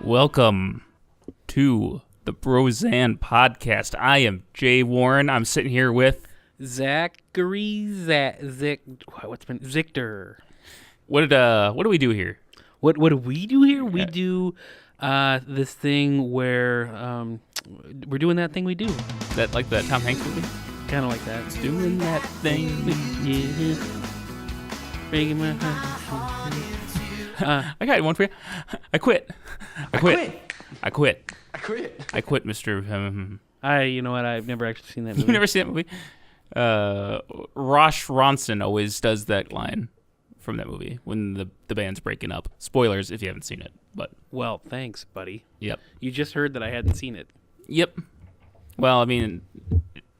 Welcome to the Brozan podcast. I am Jay Warren. I'm sitting here with Zachary Zictor. What do we do here? What do we do here? We do this thing where we're doing that thing we do. That like the Tom Hanks movie? Kind of like that. Doing that thing. Yeah. Breaking my heart. I got one for you. I quit, Mr. You know what? I've never actually seen that movie. You've never seen that movie? Rosh Ronson always does that line from that movie when the band's breaking up. Spoilers if you haven't seen it, but Well, thanks, buddy. Yep. You just heard that I hadn't seen it. Yep. Well, I mean,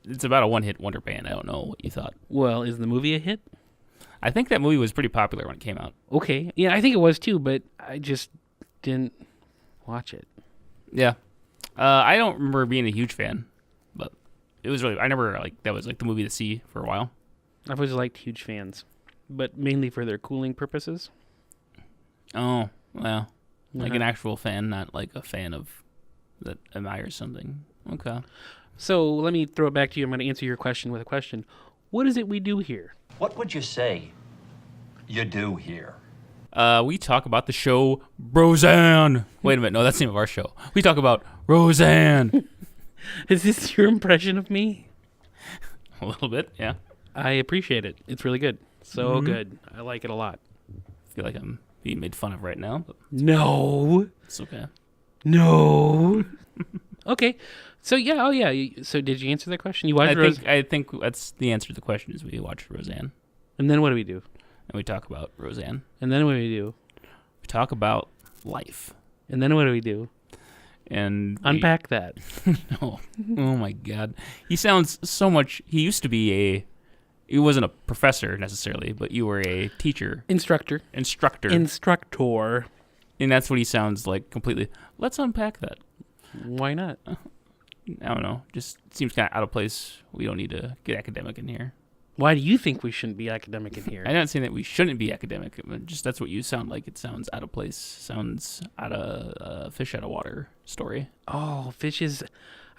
it's about a one-hit wonder band. I don't know what you thought. Well, is the movie a hit? I think that movie was pretty popular when it came out. Okay. Yeah, I think it was too, but I just didn't watch it. Yeah. I don't remember being a huge fan, but it was really, that was like the movie to see for a while. I've always liked huge fans, but mainly for their cooling purposes. Oh, well, like an actual fan, not like a fan of that admires something. Okay. So let me throw it back to you. I'm going to answer your question with a question. What is it we do here? What would you say you do here? We talk about the show Brozan. Wait a minute. No, that's the name of our show. We talk about Roseanne. Is this your impression of me? A little bit, yeah. I appreciate it. It's really good. So good. I like it a lot. I feel like I'm being made fun of right now, but No. it's okay. No. Okay. So, yeah. Oh, yeah. So, did you answer that question? You watched I think that's the answer to the question is we watch Roseanne. And then what do we do? And we talk about Roseanne. And then what do we do? We talk about life. And then what do we do? And Unpack that. No. Oh my God. He sounds so much. He used to be he wasn't a professor necessarily, but you were a teacher. Instructor. Instructor. And that's what he sounds like completely. Let's unpack that. Why not? I don't know. Just seems kind of out of place. We don't need to get academic in here. Why do you think we shouldn't be academic in here? I'm not saying that we shouldn't be academic. But just that's what you sound like. It sounds out of place. Sounds out of fish out of water story. Oh, fishes.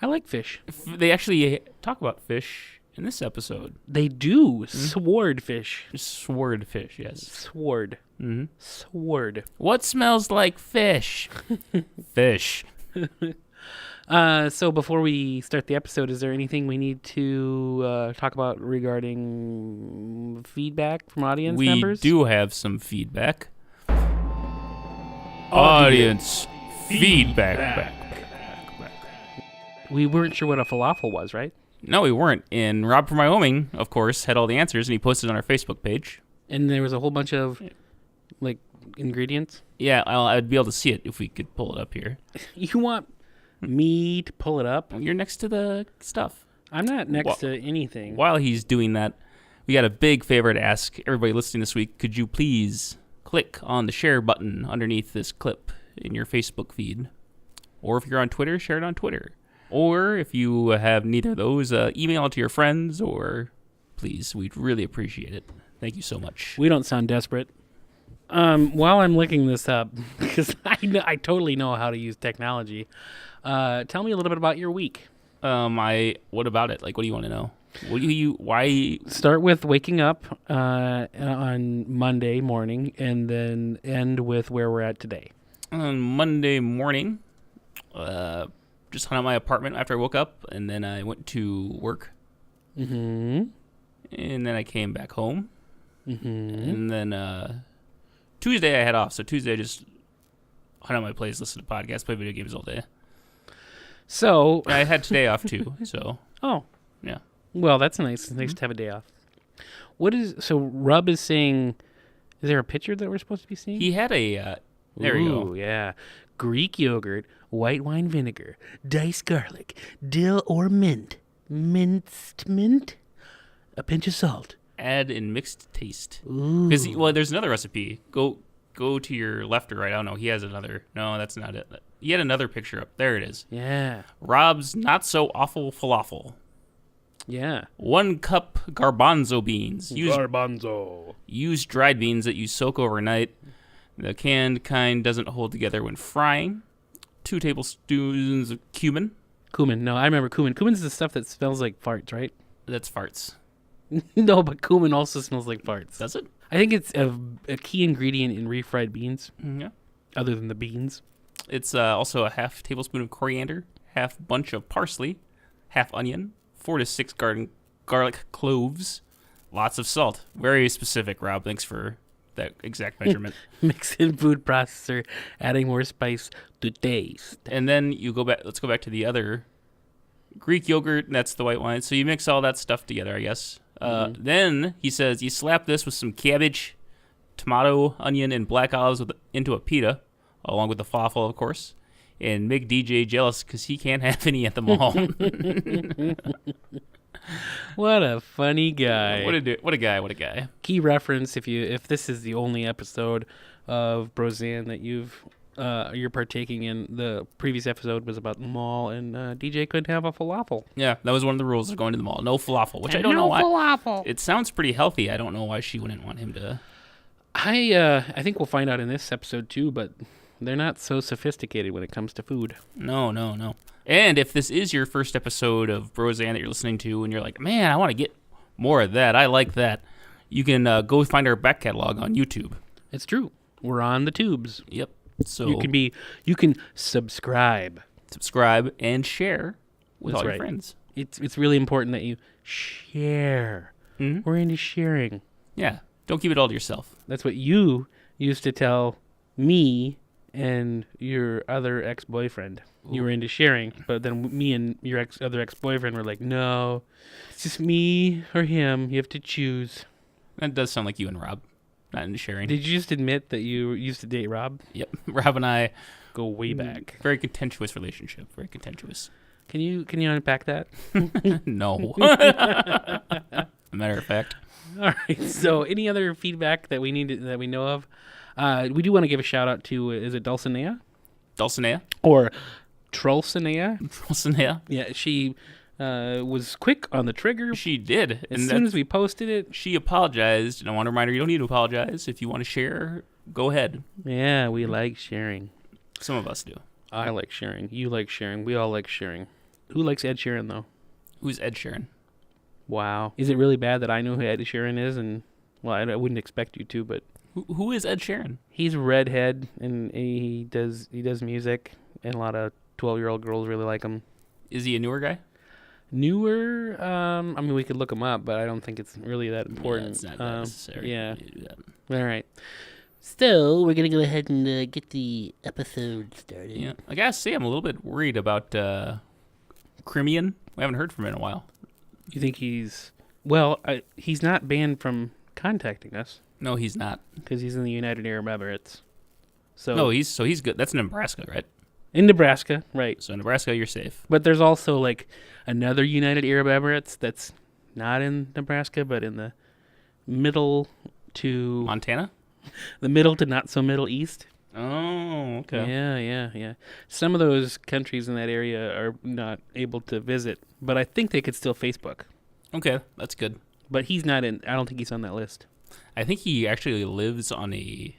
I like fish. They actually talk about fish in this episode. They do. Swordfish. Swordfish, yes. Sword. Mm-hmm. Sword. What smells like fish? Fish. So before we start the episode, is there anything we need to talk about regarding feedback from audience members? We do have some feedback. Audience feedback. We weren't sure what a falafel was, right? No, we weren't. And Rob from Wyoming, of course, had all the answers, and he posted on our Facebook page. And there was a whole bunch of, like, ingredients? Yeah, I'd be able to see it if we could pull it up here. You want me to pull it up? Well, you're next to the stuff. I'm not next to anything. While he's doing that, we got a big favor to ask everybody listening this week. Could you please click on the share button underneath this clip in your Facebook feed? Or if you're on Twitter, share it on Twitter. Or if you have neither of those, email it to your friends, or please, we'd really appreciate it. Thank you so much. We don't sound desperate. While I'm looking this up, because I totally know how to use technology, tell me a little bit about your week. What about it? Like, what do you want to know? Why? Start with waking up on Monday morning, and then end with where we're at today. On Monday morning, just hung out my apartment after I woke up, and then I went to work. Mm-hmm. And then I came back home. Mm-hmm. And then Tuesday I had off, so Tuesday I just hung out my place, listened to podcasts, play video games all day. So I had today off too. So yeah. Well, that's nice. It's nice to have a day off. So Rub is saying, is there a picture that we're supposed to be seeing? He had a there you go. Yeah. Greek yogurt, white wine vinegar, diced garlic, dill or mint, minced mint, a pinch of salt. Add in mixed taste. Because there's another recipe. Go to your left or right. I don't know. He has another. No, that's not it. He had another picture up. There it is. Yeah. Rob's not so awful falafel. Yeah. 1 cup garbanzo beans. Garbanzo. Use dried beans that you soak overnight. The canned kind doesn't hold together when frying. 2 tablespoons of cumin. Cumin. No, I remember cumin. Cumin's the stuff that smells like farts, right? That's farts. No, but cumin also smells like farts. Does it? I think it's a key ingredient in refried beans, Yeah. other than the beans. It's also a half tablespoon of coriander, half bunch of parsley, half onion, 4 to 6 garlic cloves, lots of salt. Very specific, Rob. Thanks for that exact measurement. Mix in food processor, adding more spice to taste. And then you go back. Let's go back to the other Greek yogurt. And that's the white wine. So you mix all that stuff together, I guess. Then he says you slap this with some cabbage, tomato, onion, and black olives into a pita, along with the falafel, of course, and make DJ jealous because he can't have any at the mall. What a funny guy. What a guy. Key reference if this is the only episode of Brozan that you're partaking in. The previous episode was about the mall, and DJ couldn't have a falafel. Yeah, that was one of the rules of going to the mall. No falafel, which I don't know why. No falafel. It sounds pretty healthy. I don't know why she wouldn't want him to. I think we'll find out in this episode too, but they're not so sophisticated when it comes to food. No. And if this is your first episode of Brozan that you're listening to and you're like, man, I want to get more of that, I like that, you can go find our back catalog on YouTube. It's true. We're on the tubes. Yep. So you can subscribe and share with all your friends. It's really important that you share. Mm-hmm. We're into sharing. Yeah. Don't keep it all to yourself. That's what you used to tell me and your other ex-boyfriend. You were into sharing, but then me and your other ex-boyfriend were like, no, it's just me or him. You have to choose. That does sound like you and Rob, not into sharing. Did you just admit that you used to date Rob? Yep. Rob and I go way back. Very contentious relationship. Very contentious. Can you unpack that? No. Matter of fact. All right. So, any other feedback that we know of? We do want to give a shout out to is it Dulcinea? Dulcinea or Trulcinea? Trulcinea. Yeah, she was quick on the trigger. She did. As soon as we posted it, she apologized. And I want to remind her, you don't need to apologize. If you want to share, go ahead. Yeah, we like sharing. Some of us do. I like sharing. You like sharing. We all like sharing. Who likes Ed Sheeran, though? Who's Ed Sheeran? Wow. Is it really bad that I know who Ed Sheeran is? And, well, I wouldn't expect you to, but... Who is Ed Sheeran? He's a redhead, and he does music, and a lot of 12-year-old girls really like him. Is he a newer guy? Newer? I mean, we could look him up, but I don't think it's really that important. Yeah, it's not that necessary. Yeah. All right. So, we're going to go ahead and get the episode started. Yeah. I gotta say, I'm a little bit worried about Crimean. We haven't heard from him in a while. You think he's... Well, he's not banned from contacting us. No, he's not. Because he's in the United Arab Emirates. So no, he's good. That's in Nebraska, right? In Nebraska, right. So Nebraska, you're safe. But there's also, like, another United Arab Emirates that's not in Nebraska, but in the middle to... Montana? The middle to not so Middle East. Oh, okay. Yeah. Some of those countries in that area are not able to visit, but I think they could still Facebook. Okay, that's good. But he's not in... I don't think he's on that list. I think he actually lives on a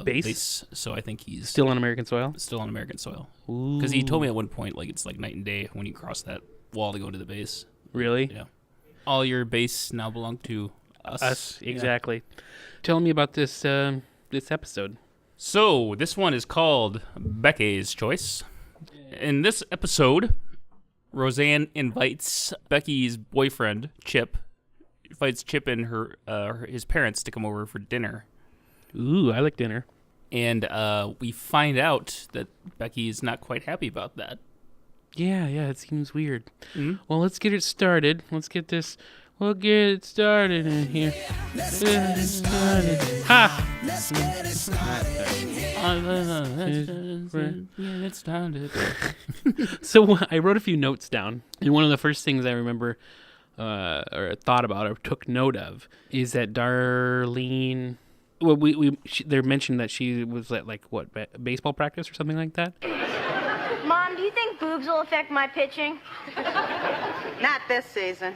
base, so I think he's still on American soil. Still on American soil. Because he told me at one point, like, it's like night and day when you cross that wall to go to the base. Really? Yeah. All your base now belong to us. Exactly. Yeah. Tell me about this episode. So this one is called Becky's Choice. In this episode, Roseanne invites Becky's boyfriend Chip. Invites Chip and his parents to come over for dinner. Ooh, I like dinner. And we find out that Becky is not quite happy about that. Yeah, it seems weird. Mm-hmm. Well, let's get it started. We'll get it started in here. Let's get it started. Ha! Let's get it started. So I wrote a few notes down, and one of the first things I remember or thought about or took note of is that Darlene... Well, they mentioned that she was at, like, what, baseball practice or something like that? Mom, do you think boobs will affect my pitching? Not this season.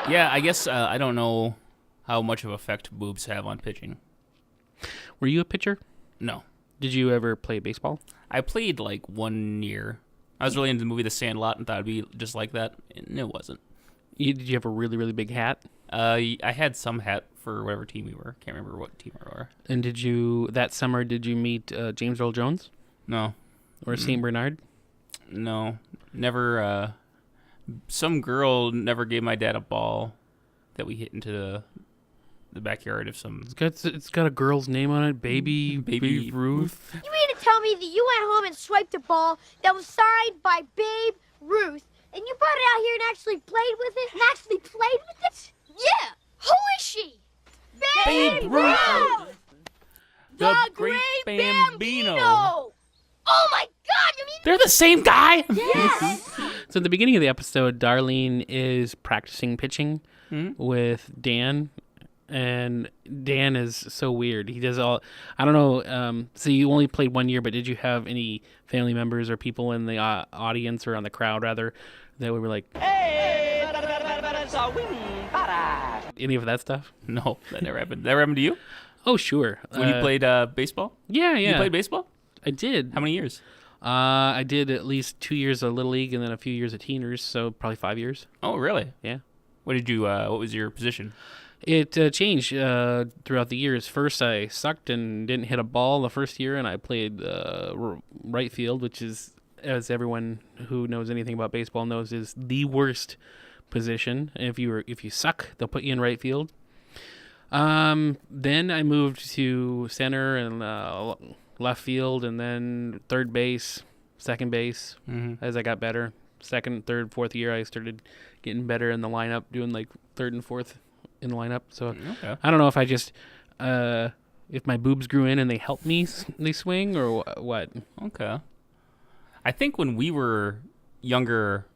Yeah, I guess I don't know how much of effect boobs have on pitching. Were you a pitcher? No. Did you ever play baseball? I played like 1 year. I was really into the movie The Sandlot and thought it'd be just like that, and it wasn't. Did you have a really, really big hat? I had some hat for whatever team we were. Can't remember what team we were. And that summer, did you meet James Earl Jones? No. Or St. Bernard? No. Never. Some girl never gave my dad a ball that we hit into the backyard of some... It's got a girl's name on it, Baby Ruth. You mean to tell me that you went home and swiped a ball that was signed by Babe Ruth, and you brought it out here and actually played with it? And actually played with it? Yeah. Who is she? Babe Ruth! The Great Bambino! Oh my God! You mean They're the same guy? yes? So at the beginning of the episode, Darlene is practicing pitching with Dan. And Dan is so weird. He does all... I don't know. So you only played 1 year, but did you have any family members or people in the audience or on the crowd, rather, that were like... Hey! Any of that stuff? No, that never happened. That ever happened to you? Oh, sure. When you played baseball? Yeah. You played baseball? I did. How many years? I did at least 2 years of Little League and then a few years of Teeners, so probably 5 years. Oh, really? Yeah. What did you? What was your position? It changed throughout the years. First, I sucked and didn't hit a ball the first year, and I played right field, which is, as everyone who knows anything about baseball knows, is the worst position. If you suck, they'll put you in right field. Then I moved to center and left field, and then third base, second base. As I got better, second, third, fourth year, I started getting better in the lineup, doing like third and fourth in the lineup. So Okay. I don't know if I just if my boobs grew in and they helped me they swing or what. Okay. I think when we were younger,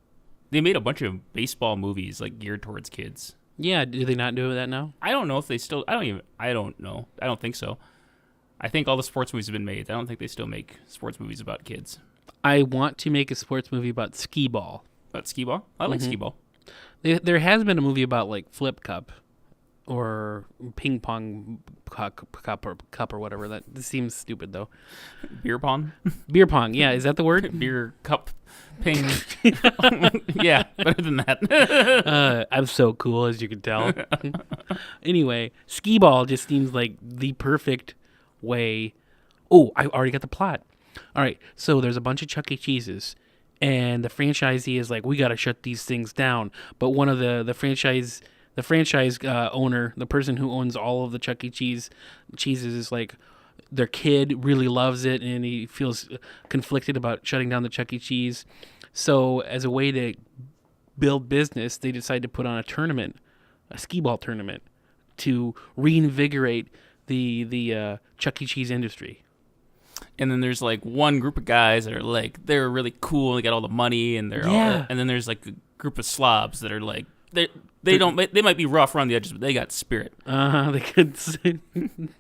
they made a bunch of baseball movies like geared towards kids. Yeah, do they not do that now? I don't know if they still. I don't know. I don't think so. I think all the sports movies have been made. I don't think they still make sports movies about kids. I want to make a sports movie about skee ball. About skee ball? I like skee ball. There has been a movie about like flip cup or ping pong cup or whatever. That seems stupid though. Beer pong? Beer pong, yeah, is that the word? Beer cup ping. Yeah, better than that. I'm so cool, as you can tell. Anyway, skee ball just seems like the perfect way. Oh, I already got the plot. All right, so there's a bunch of Chuck E. Cheese's, and the franchisee is like, we got to shut these things down. But one of the franchise owner, the person who owns all of the Chuck E. Cheese's is like, their kid really loves it, and he feels conflicted about shutting down the Chuck E. Cheese. So as a way to build business, they decide to put on a skee ball tournament, to reinvigorate the Chuck E. Cheese industry. And then there's like one group of guys that are like, they're really cool and they got all the money and they're all, and then there's like a group of slobs that are like, they might be rough around the edges, but they got spirit. They could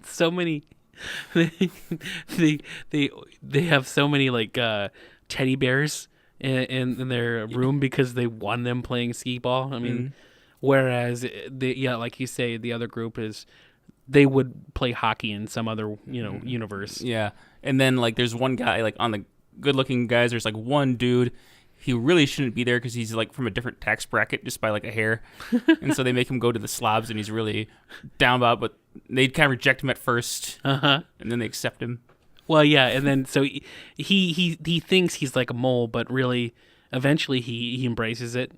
so many. They have so many like teddy bears in their room because they won them playing skee ball. I mean, whereas like you say, the other group is they would play hockey in some other universe. Yeah, and then like there's one guy like on the good-looking guys. There's like one dude. He really shouldn't be there because he's like from a different tax bracket just by like a hair, and so they make him go to the slobs, and he's really down about. But they kind of reject him at first, and then they accept him. Well, yeah, and then so he thinks he's like a mole, but really, eventually he embraces it.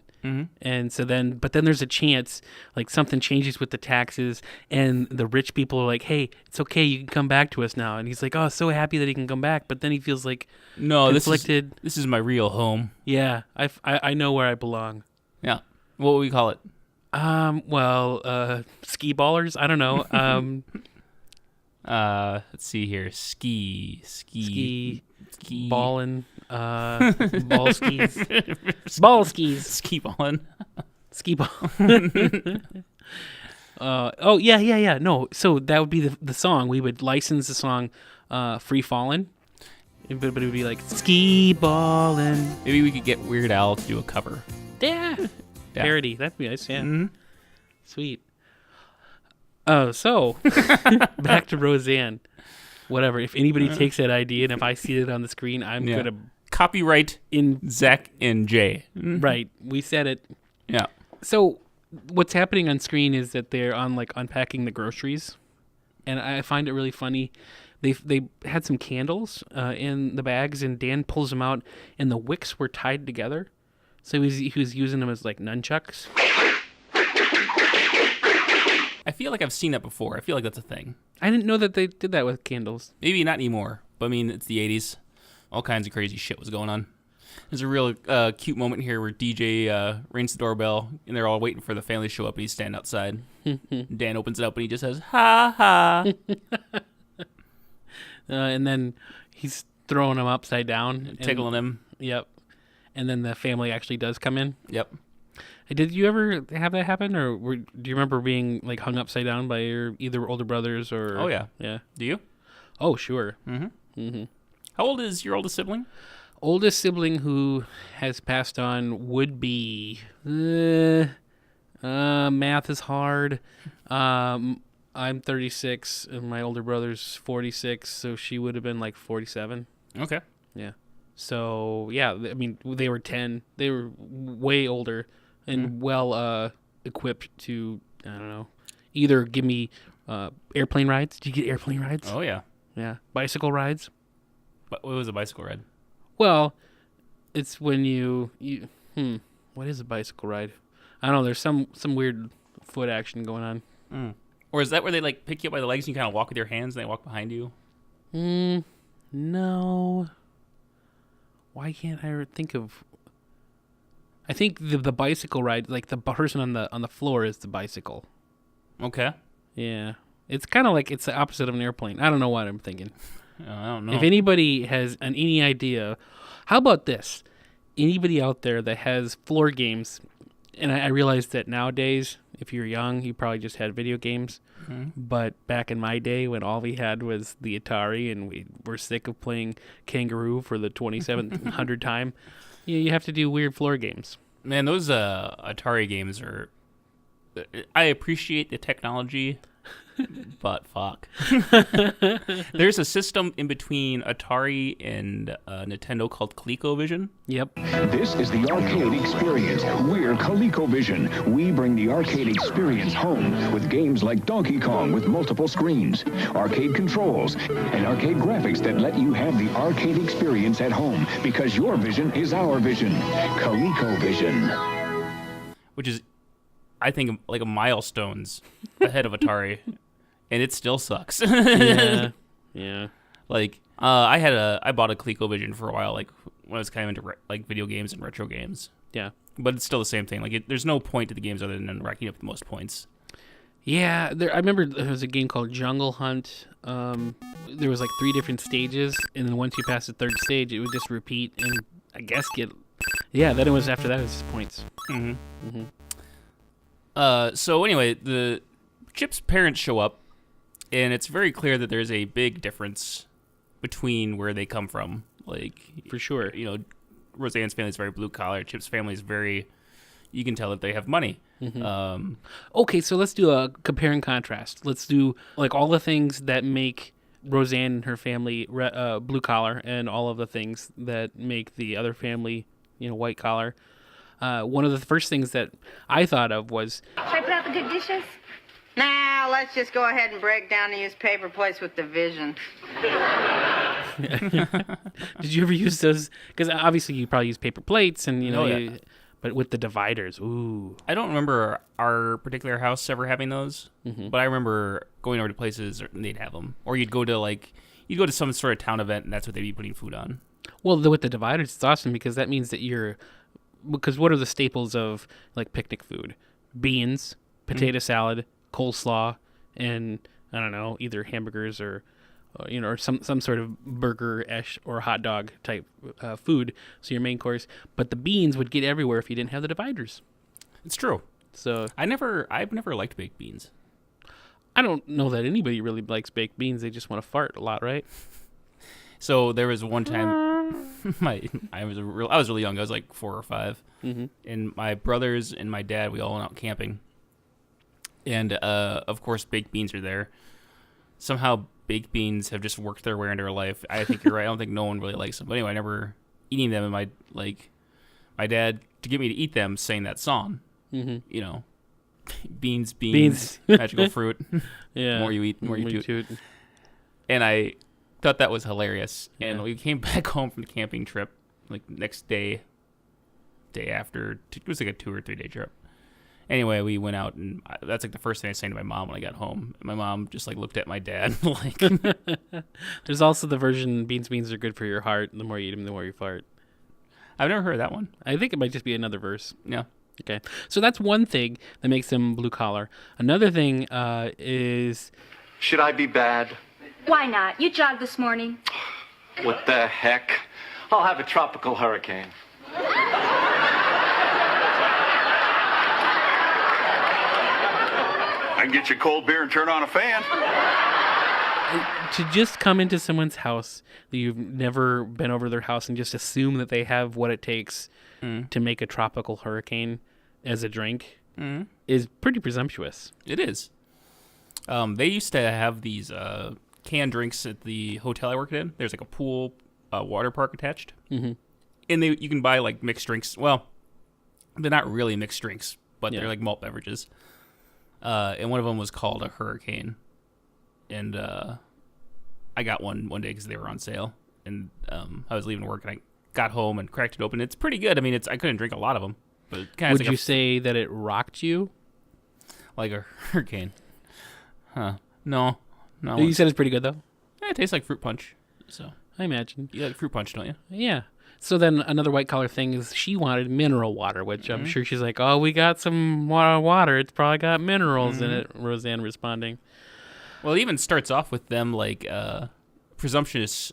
And so then there's a chance like something changes with the taxes, and the rich people are like, hey, it's okay, you can come back to us now. And he's like, oh, so happy that he can come back, but then he feels like conflicted. This is my real home. Yeah, I know where I belong. Yeah. What would we call it? Skee ballers, I don't know. Let's see here. Ski ballin', ball skis, ball skis, ski ballin', ski ball. Oh yeah. No, so that would be the song. We would license the song, "Free Fallin'," but it would be like ski ballin'. Maybe we could get Weird Al to do a cover. Yeah. Parody. That'd be nice. Yeah. Mm-hmm. Sweet. Oh, so back to Roseanne. Whatever. If anybody takes that idea and if I see it on the screen, I'm Yeah. gonna Copyright Zach and Jay. right. We said it. Yeah. So what's happening on screen is that they're on like unpacking the groceries, and I find it really funny. They had some candles in the bags, and Dan pulls them out, and the wicks were tied together, so he was using them as like nunchucks. I feel like I've seen that before. I feel like that's a thing. I didn't know that they did that with candles. Maybe not anymore, but I mean, it's the 80s. All kinds of crazy shit was going on. There's a real cute moment here where DJ rings the doorbell, and they're all waiting for the family to show up, and he's standing outside. Dan opens it up, and he just says, ha, ha. And then he's throwing them upside down. Tickling him. Yep. And then the family actually does come in. Yep. Did you ever have that happen, or do you remember being like hung upside down by your either older brothers or? Oh, yeah. Yeah. Do you? Oh, sure. How old is your oldest sibling? Oldest sibling who has passed on would be. Math is hard. I'm 36, and my older brother's 46, so she would have been like 47. Okay. Yeah. So yeah, I mean, they were 10. They were way older and well equipped to, I don't know, either give me airplane rides. Did you get airplane rides? Oh, yeah. Yeah. Bicycle rides. But what was a bicycle ride? Well, it's when you what is a bicycle ride? I don't know. There's some weird foot action going on. Or is that where they like pick you up by the legs and you kind of walk with your hands and they walk behind you? No. Why can't I think of? I think the bicycle ride, like the person on the floor, is the bicycle. Okay. Yeah, it's kind of like it's the opposite of an airplane. I don't know what I'm thinking. I don't know. If anybody has any idea, how about this? Anybody out there that has floor games, and I realize that nowadays, if you're young, you probably just had video games. But back in my day, when all we had was the Atari, and we were sick of playing Kangaroo for the 2700th time, you have to do weird floor games. Man, those Atari games are... I appreciate the technology, but fuck. There's a system in between Atari and Nintendo called ColecoVision. Yep. This is the arcade experience. We're ColecoVision. We bring the arcade experience home with games like Donkey Kong with multiple screens, arcade controls, and arcade graphics that let you have the arcade experience at home because your vision is our vision. ColecoVision. Which is, I think, like a milestones ahead of Atari. And it still sucks. Yeah. Like, I bought a ColecoVision for a while, like when I was kind of into like video games and retro games. Yeah. But it's still the same thing. Like, there's no point to the games other than racking up the most points. Yeah, I remember there was a game called Jungle Hunt. There was like 3 different stages, and then once you pass the 3rd stage, it would just repeat and I guess get. Yeah, then it was after that it was just points. So anyway, the Chip's parents show up, and it's very clear that there's a big difference between where they come from. Like, For sure. You know, Roseanne's family is very blue collar. Chip's family is very. You can tell that they have money. Okay, so let's do a compare and contrast. Let's do like all the things that make Roseanne and her family blue collar, and all of the things that make the other family, white collar. One of the first things that I thought of was, Should I put out the good dishes? Nah, let's just go ahead and break down the paper plates with division. did you ever use those? Because obviously you probably use paper plates, and yeah. but with the dividers, ooh. I don't remember our particular house ever having those, but I remember going over to places and they'd have them. Or you'd go to some sort of town event, and that's what they'd be putting food on. Well, with the dividers, it's awesome because that means that because what are the staples of like picnic food? Beans, potato salad, coleslaw, and I don't know, either hamburgers or or some sort of burger-ish or hot dog type food. So your main course, but the beans would get everywhere if you didn't have the dividers. It's true. So I've never liked baked beans. I don't know that anybody really likes baked beans. They just want to fart a lot, right? So there was one time, I was really young. I was like 4 or 5, and my brothers and my dad, we all went out camping, and of course baked beans are there. Somehow baked beans have just worked their way into our life. I think you're right. I don't think no one really likes them. But anyway, I never eating them, and my dad, to get me to eat them, sang that song. You know, beans, magical fruit. Yeah. The more you eat, the more you toot. And I thought that was hilarious. And we came back home from the camping trip, like next day after. It was like a 2 or 3 day trip. Anyway, we went out, and that's like the first thing I sang to my mom when I got home. And my mom just like looked at my dad like. There's also the version beans are good for your heart. The more you eat them, the more you fart. I've never heard that one. I think it might just be another verse. Yeah. Okay. So that's one thing that makes them blue collar. Another thing is. Should I be bad? Why not? You jogged this morning. What the heck? I'll have a tropical hurricane. I can get you a cold beer and turn on a fan. To just come into someone's house that you've never been over their house and just assume that they have what it takes to make a tropical hurricane as a drink is pretty presumptuous. It is. They used to have these canned drinks at the hotel I worked in. There's like a pool, water park attached. Mm-hmm. And you can buy like mixed drinks. Well, they're not really mixed drinks, but they're like malt beverages. And one of them was called a Hurricane. And I got one day because they were on sale. And I was leaving work, and I got home and cracked it open. It's pretty good. I mean, I couldn't drink a lot of them. But it kind of Would you say that it rocked you? Like a hurricane? Huh? No. You said it's pretty good though. Yeah, it tastes like fruit punch. So I imagine you like fruit punch, don't you? Yeah. So then another white collar thing is she wanted mineral water, which I'm sure she's like, "Oh, we got some water. It's probably got minerals in it." Roseanne responding. Well, it even starts off with them like presumptions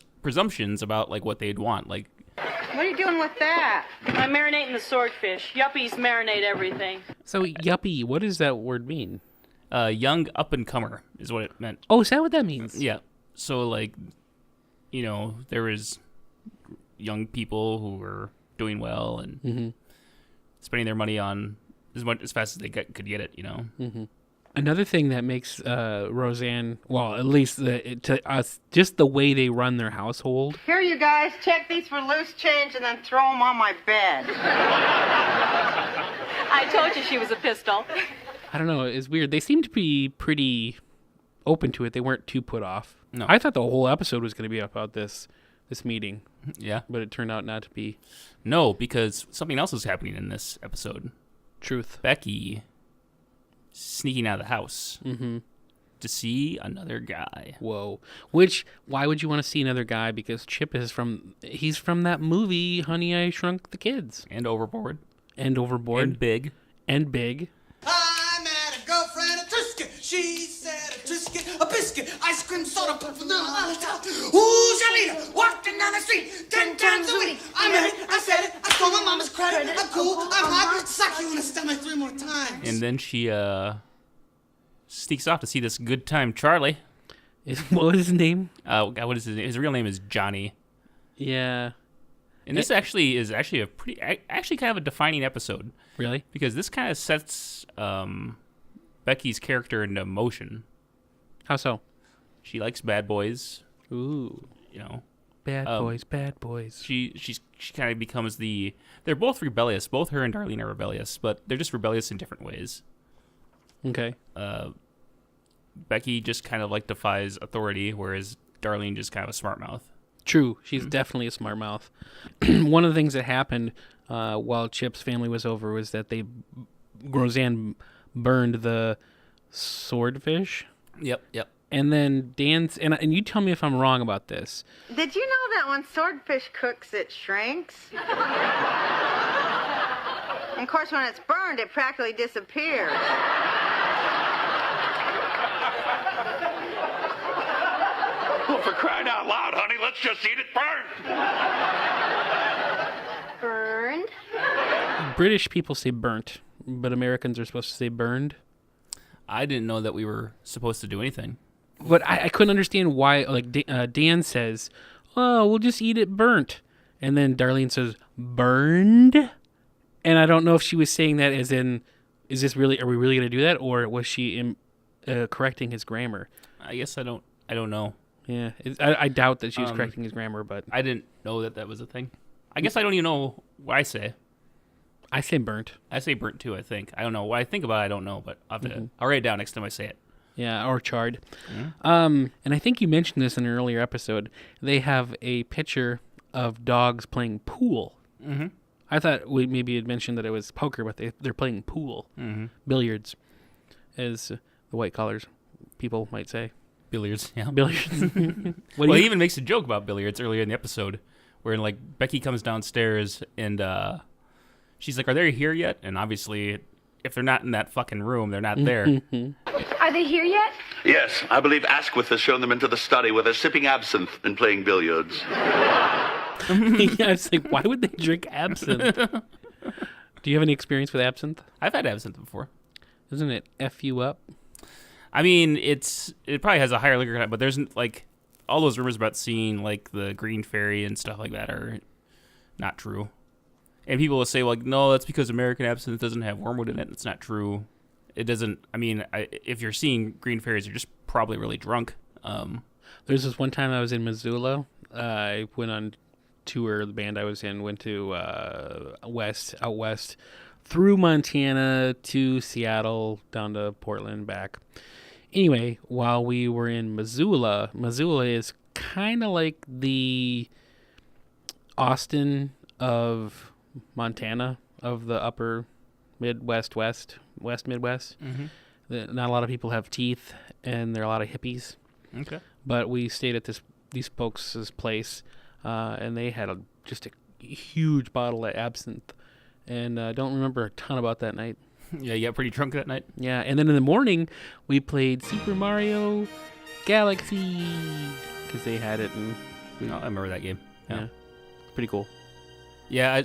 about like what they'd want, like. What are you doing with that? I'm marinating the swordfish. Yuppies marinate everything. So yuppie, what does that word mean? Young up-and-comer is what it meant. Oh, is that what that means? Yeah. So, like, you know, there was young people who were doing well and spending their money on as fast as they could get it, you know? Mm-hmm. Another thing that makes Roseanne, well, at least to us, just the way they run their household. Here, you guys, check these for loose change and then throw them on my bed. I told you she was a pistol. I don't know. It's weird. They seem to be pretty open to it. They weren't too put off. No. I thought the whole episode was going to be about this meeting. Yeah. But it turned out not to be. No, because something else is happening in this episode. Truth. Becky sneaking out of the house to see another guy. Whoa. Why would you want to see another guy? Because Chip he's from that movie, Honey, I Shrunk the Kids. And Overboard. And And Big. And Big. I met a girlfriend, a Trisket. She said a Trisket, a biscuit, ice cream soda, put vanilla on the top. Ooh, Shalita, walking down the street 10 times a week. I met it, I said it, I stole my mama's credit. I'm cool, I'm hot, sock you in the stomach 3 more times. And then she sneaks off to see this good time Charlie. What was his name? What is his name? His real name is Johnny. Yeah. And this actually is a pretty kind of a defining episode. Really? Because this kind of sets Becky's character into motion. How so? She likes bad boys. Ooh. You know. Bad boys. She kind of becomes they're both rebellious. Both her and Darlene are rebellious, but they're just rebellious in different ways. Okay. Becky just kind of like defies authority, whereas Darlene just kind of a smart mouth. True. She's definitely a smart mouth. One of the things that happened while Chip's family was over was that Roseanne burned the swordfish. Yep. And then Dan's, and you tell me if I'm wrong about this. Did you know that when swordfish cooks, it shrinks? And of course, when it's burned, it practically disappears. Well, for crying out loud, honey, let's just eat it burned. Burned? British people say burnt, but Americans are supposed to say burned. I didn't know that we were supposed to do anything. But I couldn't understand why, like, Dan says, "Oh, we'll just eat it burnt." And then Darlene says, "Burned?" And I don't know if she was saying that as in, are we really going to do that? Or was she correcting his grammar? I guess I don't know. Yeah, I doubt that she was correcting his grammar, but I didn't know that was a thing. I guess I don't even know what I say. I say burnt. I say burnt too, I think. I don't know. What I think about it, I don't know, but I'll write it down next time I say it. Yeah, or charred. And I think you mentioned this in an earlier episode. They have a picture of dogs playing pool. Mm-hmm. I thought maybe you'd mentioned that it was poker, but they're playing pool. Mm-hmm. Billiards, as the white collars people might say. Billiards, yeah. Billiards. He even makes a joke about billiards earlier in the episode, where like Becky comes downstairs and she's like, "Are they here yet?" And obviously, if they're not in that fucking room, they're not there. Are they here yet? Yes, I believe Asquith has shown them into the study where they're sipping absinthe and playing billiards. Yeah, it's like, why would they drink absinthe? Do you have any experience with absinthe? I've had absinthe before. Doesn't it F you up? I mean, it probably has a higher liquor content, but there's like all those rumors about seeing like the green fairy and stuff like that are not true. And people will say, like, no, that's because American absinthe doesn't have wormwood in it. It's not true. It doesn't. I mean, if you're seeing green fairies, you're just probably really drunk. There's this one time I was in Missoula. I went on tour. The band I was in went to out west, through Montana to Seattle, down to Portland, back. Anyway, while we were in Missoula is kind of like the Austin of Montana, of the upper Midwest, West Midwest. Mm-hmm. Not a lot of people have teeth, and there are a lot of hippies. Okay. But we stayed at these folks' place, and they had just a huge bottle of absinthe. And I don't remember a ton about that night. Yeah, you got pretty drunk that night? Yeah, and then in the morning, we played Super Mario Galaxy, because they had it. And I remember that game. Yeah. Pretty cool. Yeah, I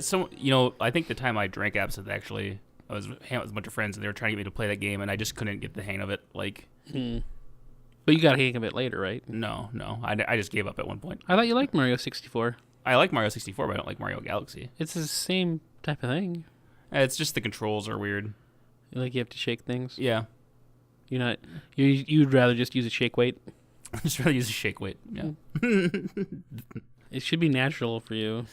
think the time I drank absinthe, actually, I was hanging out with a bunch of friends, and they were trying to get me to play that game, and I just couldn't get the hang of it. Like, But you got a hang of it later, right? No. I just gave up at one point. I thought you liked Mario 64. I like Mario 64, but I don't like Mario Galaxy. It's the same type of thing. It's just the controls are weird. Like you have to shake things? Yeah. You'd rather just use a shake weight? I'd just rather use a shake weight, yeah. It should be natural for you.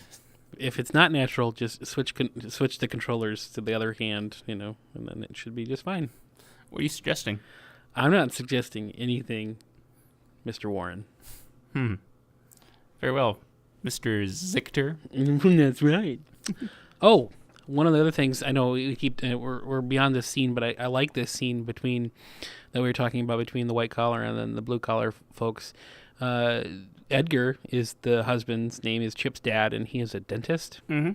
If it's not natural, just switch the controllers to the other hand, and then it should be just fine. What are you suggesting? I'm not suggesting anything, Mr. Warren. Very well, Mr. Zichter. That's right. Oh, one of the other things, I know we keep we're beyond this scene, but I like this scene that we were talking about between the white collar and then the blue collar folks. Edgar is the husband's name, is Chip's dad, and he is a dentist. Mm-hmm.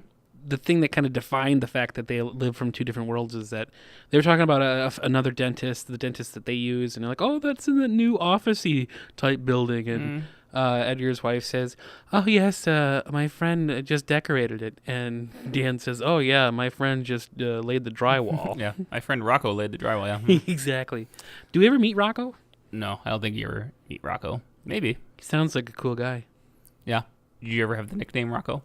The thing that kind of defined the fact that they live from two different worlds is that they were talking about another dentist, the dentist that they use, and they're like, oh, that's in the new office-y type building. And Edgar's wife says, oh, yes, my friend just decorated it. And Dan says, oh, yeah, my friend just laid the drywall. Yeah, my friend Rocco laid the drywall, yeah. Exactly. Do we ever meet Rocco? No, I don't think you ever meet Rocco. Maybe. He sounds like a cool guy. Yeah. Did you ever have the nickname Rocco?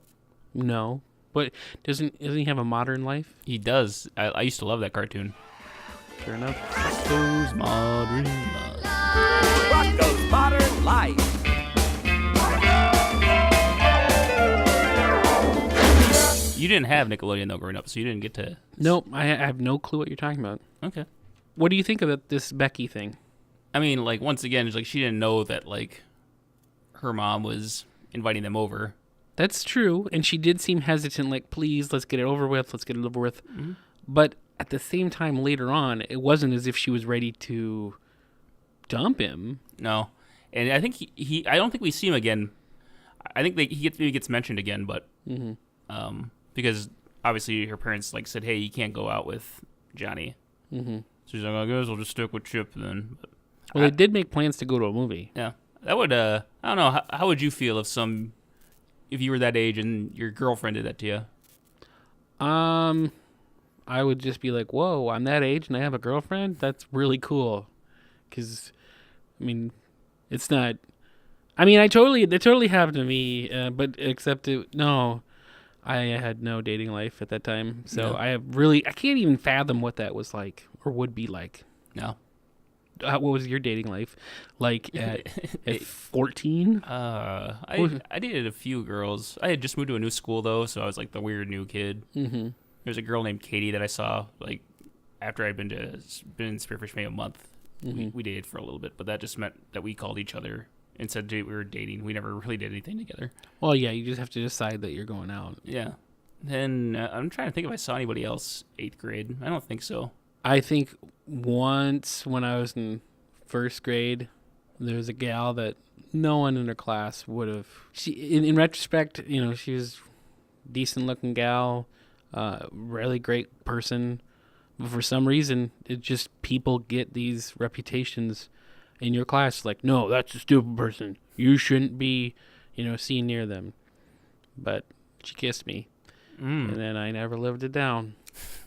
No. But doesn't he have a modern life? He does. I used to love that cartoon. Sure enough. Rocco's Modern Life. Rocco's Modern Life. You didn't have Nickelodeon, though, growing up, so you didn't get to... Nope, I have no clue what you're talking about. Okay. What do you think of this Becky thing? I mean, like, once again, it's like she didn't know that, like, her mom was inviting them over. That's true, and she did seem hesitant, like, please, let's get it over with. Mm-hmm. But at the same time, later on, it wasn't as if she was ready to dump him. No. And I think I don't think we see him again. I think he gets mentioned again, but... Mm-hmm. Because obviously her parents, like, said, hey, you can't go out with Johnny. Mm-hmm. So she's like, I guess I'll just stick with Chip then. But well, they did make plans to go to a movie. Yeah. That would, I don't know, how would you feel if you were that age and your girlfriend did that to you? I would just be like, whoa, I'm that age and I have a girlfriend? That's really cool. Because, I mean, it's not... I mean, it totally happened to me, but except I had no dating life at that time. So no. I can't even fathom what that was like or would be like. No. what was your dating life like at 14? I dated a few girls. I had just moved to a new school though, so I was like the weird new kid. Mm-hmm. There's a girl named Katie that I saw like after I'd been in Spearfish maybe a month. Mm-hmm. We dated for a little bit, but that just meant that we called each other and said we were dating. We never really did anything together. Well, yeah, you just have to decide that you're going out. Yeah. Then I'm trying to think if I saw anybody else 8th grade. I don't think so. I think once when I was in 1st grade, there was a gal that no one in her class would have. She, in retrospect, you know, she was a decent-looking gal, really great person. But for some reason, it just people get these reputations in your class. Like, no, that's a stupid person. You shouldn't be, you know, seen near them. But she kissed me, and then I never lived it down.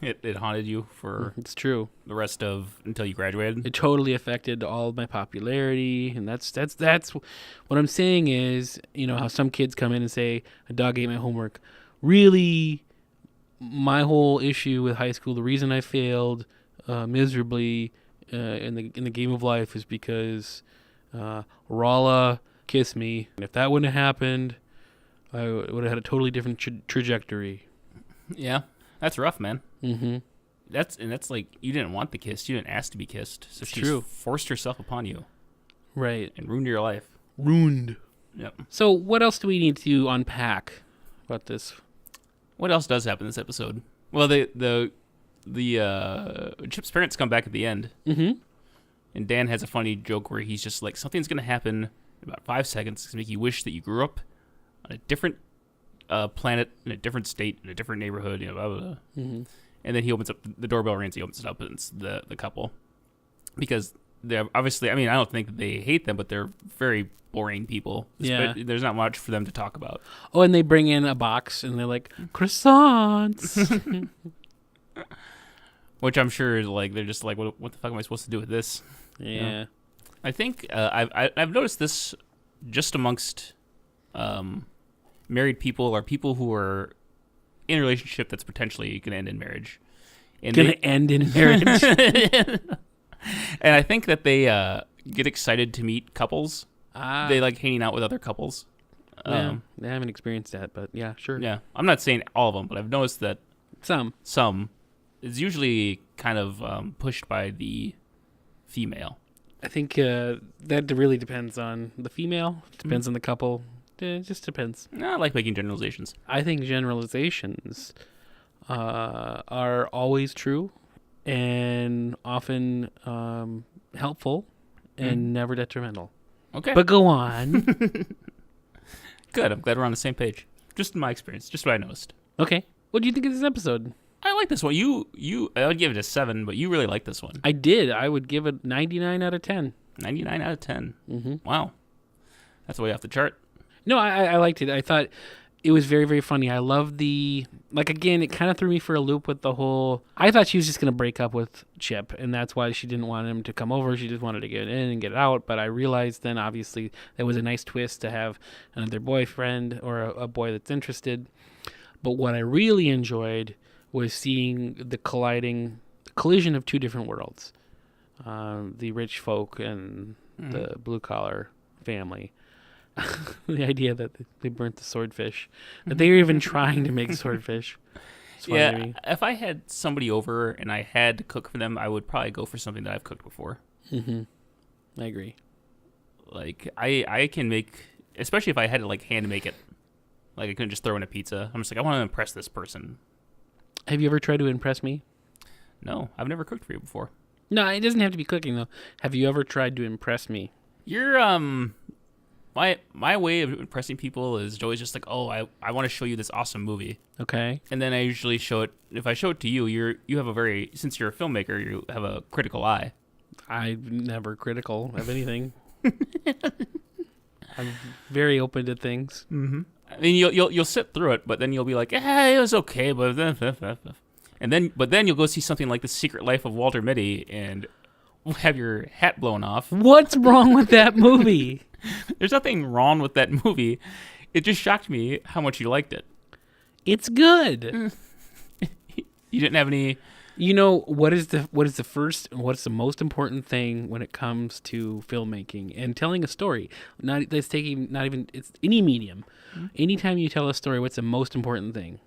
It haunted you for it's true the rest of until you graduated. It totally affected all of my popularity, and that's what I'm saying is, you know, how some kids come in and say a dog ate my homework. Really, my whole issue with high school, the reason I failed miserably in the game of life is because Rala kissed me, and if that wouldn't have happened, I would have had a totally different trajectory. Yeah. That's rough, man. Mm-hmm. That's like you didn't want the kiss. You didn't ask to be kissed. So she forced herself upon you. Right. And ruined your life. Ruined. Yep. So what else do we need to unpack about this? What else does happen in this episode? Well, the Chip's parents come back at the end. Mm-hmm. And Dan has a funny joke where he's just like, something's going to happen in about 5 seconds to make you wish that you grew up on a different planet in a different state in a different neighborhood, you know, blah, blah, blah. Mm-hmm. And then he opens up the doorbell rings. He opens it up and it's the couple, because they're obviously. I mean, I don't think that they hate them, but they're very boring people. Yeah, there's not much for them to talk about. Oh, and they bring in a box and they're like croissants, which I'm sure is like they're just like, what the fuck am I supposed to do with this? Yeah, you know? I think I've noticed this just amongst married people or people who are in a relationship that's potentially going to end in marriage. End in marriage. And I think that they get excited to meet couples. They like hanging out with other couples. Yeah, I haven't experienced that, but yeah, sure. Yeah, I'm not saying all of them, but I've noticed that some is usually kind of pushed by the female. I think that really depends on the female. It depends on the couple. It just depends. No, I like making generalizations. I think generalizations are always true and often helpful and never detrimental. Okay. But go on. Good. I'm glad we're on the same page. Just in my experience. Just what I noticed. Okay. What do you think of this episode? I like this one. I would give it a 7, but you really like this one. I did. I would give it 99 out of 10. 99 out of 10. Mm-hmm. Wow. That's way off the chart. No, I liked it. I thought it was very, very funny. I love again, it kind of threw me for a loop with the whole, I thought she was just going to break up with Chip, and that's why she didn't want him to come over. She just wanted to get in and get out, but I realized then, obviously, that was a nice twist to have another boyfriend or a boy that's interested. But what I really enjoyed was seeing the collision of two different worlds, the rich folk and the blue-collar family. The idea that they burnt the swordfish, that they were even trying to make swordfish. Yeah, if I had somebody over and I had to cook for them, I would probably go for something that I've cooked before. Mm-hmm. I agree. Like, I can make, especially if I had to, like, hand make it. Like, I couldn't just throw in a pizza. I'm just like, I want to impress this person. Have you ever tried to impress me? No, I've never cooked for you before. No, it doesn't have to be cooking, though. Have you ever tried to impress me? You're, My way of impressing people is always just like, oh, I want to show you this awesome movie. Okay. And then I usually show it. If I show it to you, you have a very, since you're a filmmaker, you have a critical eye. I'm never critical of anything. I'm very open to things. Mm-hmm. I mean, you'll sit through it, but then you'll be like, it was okay, but then you'll go see something like The Secret Life of Walter Mitty and have your hat blown off. What's wrong with that movie? There's nothing wrong with that movie. It just shocked me how much you liked it. It's good. You didn't have any You know, what is the what's the most important thing when it comes to filmmaking and telling a story? It's any medium. Anytime you tell a story, what's the most important thing?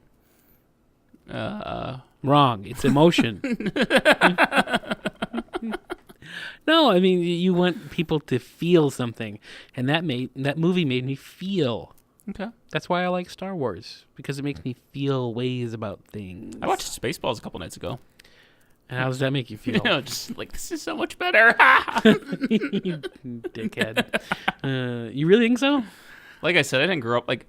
Wrong. It's emotion. No, I mean, you want people to feel something, and that movie made me feel. Okay. That's why I like Star Wars, because it makes me feel ways about things. I watched Spaceballs a couple nights ago. And how does that make you feel? Just like, this is so much better. You dickhead. You really think so? Like I said, I didn't grow up, like,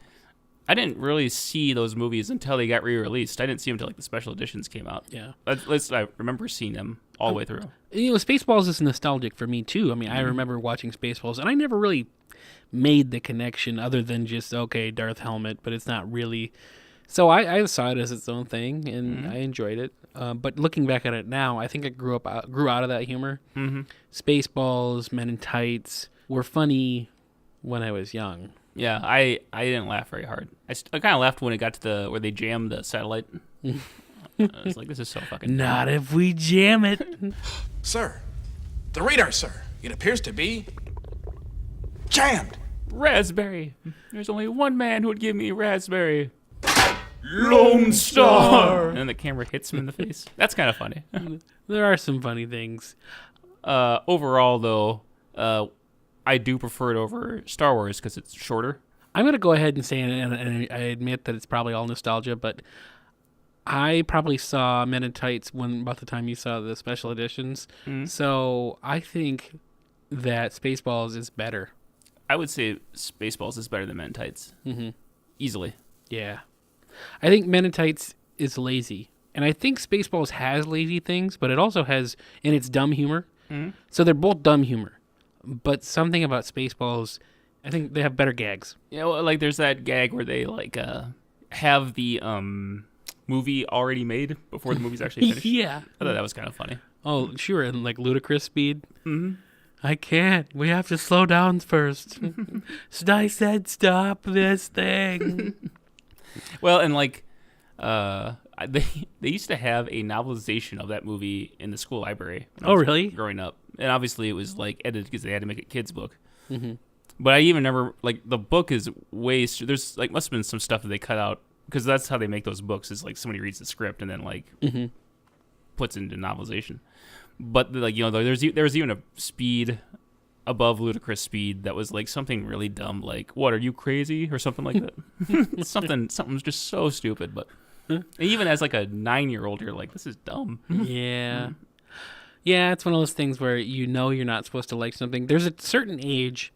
I didn't really see those movies until they got re-released. I didn't see them until, like, the special editions came out. Yeah. At least I remember seeing them all the way through. You know, Spaceballs is nostalgic for me, too. I mean, I remember watching Spaceballs, and I never really made the connection other than just, okay, Darth Helmet, but it's not really... So I saw it as its own thing, and I enjoyed it. But looking back at it now, I think I grew out of that humor. Mm-hmm. Spaceballs, Men in Tights were funny when I was young. Yeah, I didn't laugh very hard. I kind of laughed when it got to where they jammed the satellite. I was like, this is so fucking Not dumb. If we jam it. Sir, the radar, sir. It appears to be jammed. Raspberry. There's only one man who would give me raspberry. Lone Star. And then the camera hits him in the face. That's kind of funny. There are some funny things. Overall, though, I do prefer it over Star Wars because it's shorter. I'm going to go ahead and say, and I admit that it's probably all nostalgia, but I probably saw Men in Tights about the time you saw the special editions. So I think that Spaceballs is better. I would say Spaceballs is better than Men in Tights. Mm-hmm. Easily. Yeah. I think Men in Tights is lazy. And I think Spaceballs has lazy things, but it also has, and it's dumb humor. Mm-hmm. So they're both dumb humor. But something about Spaceballs, I think they have better gags. Yeah, well, like there's that gag where they like have the movie already made before the movie's actually finished. Yeah. I thought that was kind of funny. Oh, sure, and like ludicrous speed. Mm-hmm. I can't. We have to slow down first. I said stop this thing. Well, and like, they used to have a novelization of that movie in the school library. Oh, really? Growing up, and obviously it was like edited because they had to make a kids book. Mm-hmm. But I even never like the book is way. There's like must have been some stuff that they cut out because that's how they make those books. Is like somebody reads the script and then like puts it into novelization. But like there was even a speed above ludicrous speed that was like something really dumb, like "What are you crazy?" or something like that. Something's just so stupid. But even as like a 9-year-old, you're like, "This is dumb." Yeah, yeah. It's one of those things where you're not supposed to like something. There's a certain age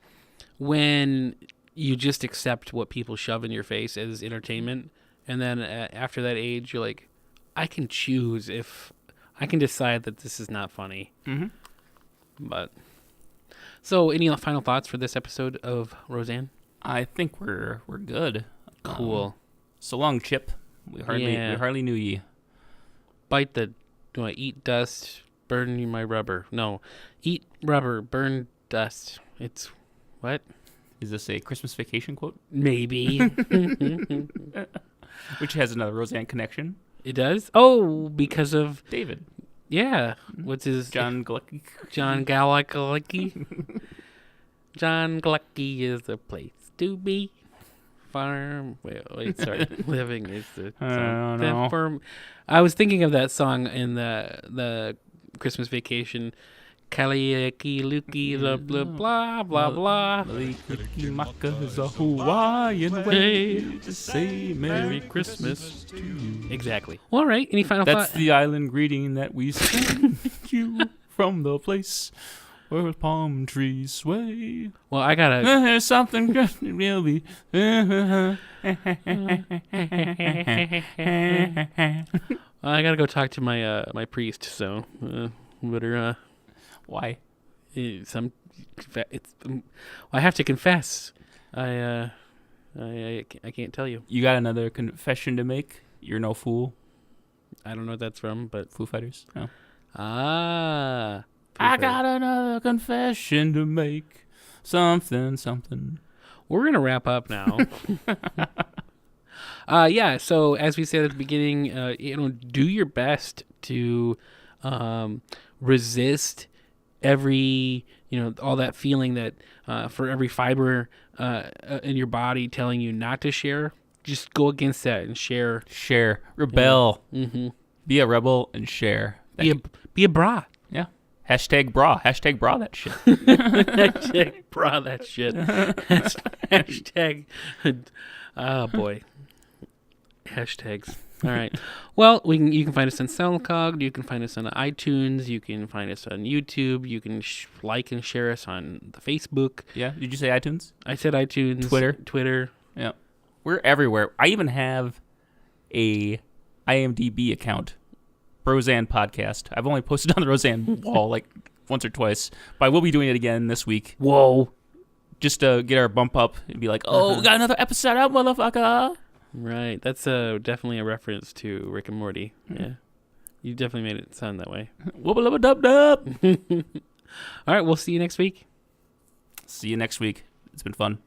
when you just accept what people shove in your face as entertainment, and then after that age, you're like, I can choose if I can decide that this is not funny. Mm-hmm. But so, any final thoughts for this episode of Roseanne? I think we're good. Cool. So long, Chip. We hardly knew ye. Bite the. Do I eat dust? Burn you my rubber? No, eat rubber. Burn dust. It's what? Is this a Christmas Vacation quote? Maybe. Which has another Roseanne connection. It does? Oh, because of David. Yeah. What's his John Glucky. John Glucky. John Glucky is the place to be. Farm. Wait, sorry. Living is the farm. I was thinking of that song in the Christmas Vacation. Kaliaki Luki blah blah blah blah blah. Maka is a Hawaiian way to say Merry Christmas to you. Exactly. Well, all right. Any final thought? That's the island greeting that we send you from the place where palm trees sway. Well, I gotta. There's something good, really. I gotta go talk to my priest. So better. Why? I have to confess. I can't tell you. You got another confession to make? You're no fool. I don't know what that's from, but Foo Fighters. Oh. I got another confession to make. Something. We're gonna wrap up now. Yeah. So as we said at the beginning, do your best to resist every, all that feeling that for every fiber in your body telling you not to share. Just go against that and share. Share. Rebel. Mm-hmm. Be a rebel and share. Be a bra. Yeah. Hashtag bra. Hashtag bra that shit. Hashtag bra that shit. Hashtag. Oh, boy. Hashtags. All right. Well, you can find us on SoundCloud. You can find us on iTunes. You can find us on YouTube. You can like and share us on the Facebook. Yeah. Did you say iTunes? I said iTunes. Twitter. Yeah. We're everywhere. I even have a IMDb account. Roseanne Podcast. I've only posted on the Roseanne wall like once or twice, but I will be doing it again this week. Whoa. Just to get our bump up and be like, we got another episode out, motherfucker. Right. That's definitely a reference to Rick and Morty. Yeah. You definitely made it sound that way. Wubba dub dub. All right. We'll see you next week. See you next week. It's been fun.